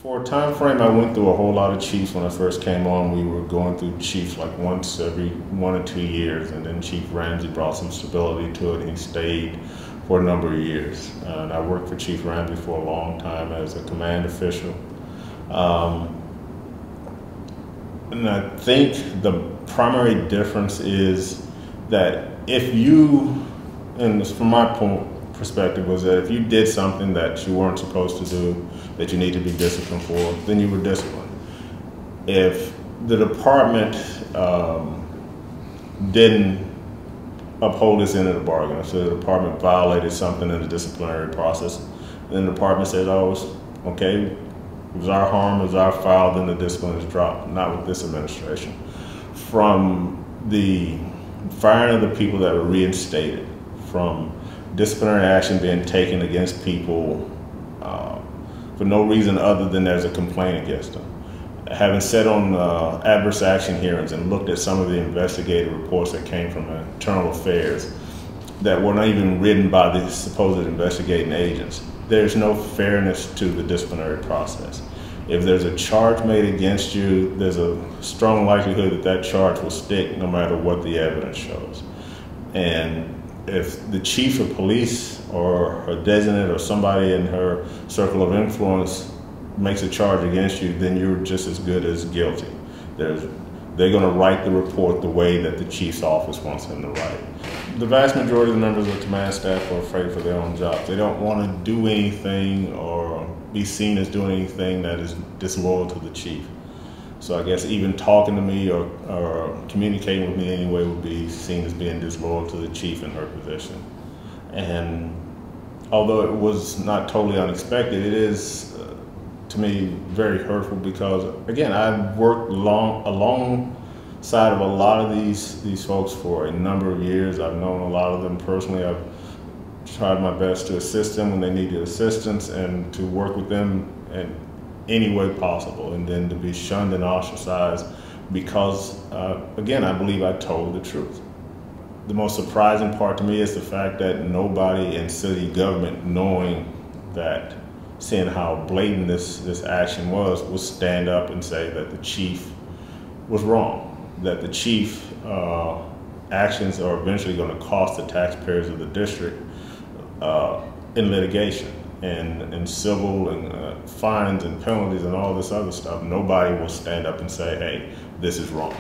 For a time frame, I went through a whole lot of chiefs when I first came on. We were going through chiefs like once every 1 or 2 years, and then Chief Ramsey brought some stability to it, and he stayed for a number of years. And I worked for Chief Ramsey for a long time as a command official. And I think the primary difference is that if you, and from my perspective, was that if you did something that you weren't supposed to do, that you need to be disciplined for, then you were disciplined. If the department didn't uphold its end of the bargain, if the department violated something in the disciplinary process, then the department said, oh, it's okay, it was our harm, it was our foul, then the discipline is dropped. Not with this administration. From the firing of the people that were reinstated, from disciplinary action being taken against people for no reason other than there's a complaint against them. Having sat on adverse action hearings and looked at some of the investigative reports that came from internal affairs that were not even written by the supposed investigating agents, there's no fairness to the disciplinary process. If there's a charge made against you, there's a strong likelihood that that charge will stick no matter what the evidence shows. And if the chief of police or her designate or somebody in her circle of influence makes a charge against you, then you're just as good as guilty. They're going to write the report the way that the chief's office wants them to write. The vast majority of the members of the command staff are afraid for their own jobs. They don't want to do anything or be seen as doing anything that is disloyal to the chief. So I guess even talking to me or communicating with me anyway would be seen as being disloyal to the chief in her position. And although it was not totally unexpected, it is, to me, very hurtful because, again, I've worked alongside of a lot of these folks for a number of years. I've known a lot of them personally. I've tried my best to assist them when they needed assistance and to work with them in any way possible, and then to be shunned and ostracized because, again, I believe I told the truth. The most surprising part to me is the fact that nobody in city government, knowing that, seeing how blatant this action was, would stand up and say that the chief was wrong, that the chief actions are eventually going to cost the taxpayers of the district in litigation and civil and fines and penalties and all this other stuff. Nobody will stand up and say, hey, this is wrong.